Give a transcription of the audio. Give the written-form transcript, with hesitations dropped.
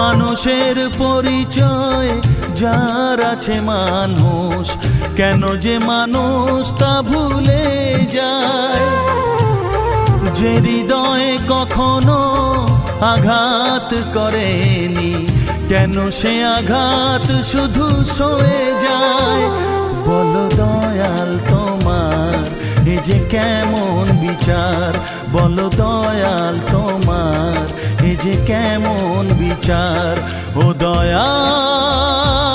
মানুষের পরিচয় যার আছে মানুষ, কেন যে মানুষ তা ভুলে যায়। যে হৃদয়ে কখনো আঘাত করেনি, কেন সে আঘাত শুধু সয়ে যায়। বলো দয়াল তোমার এ যে কেমন বিচার, বলো দয়াল তোমার এ যে কেমন বিচার। ও দয়াল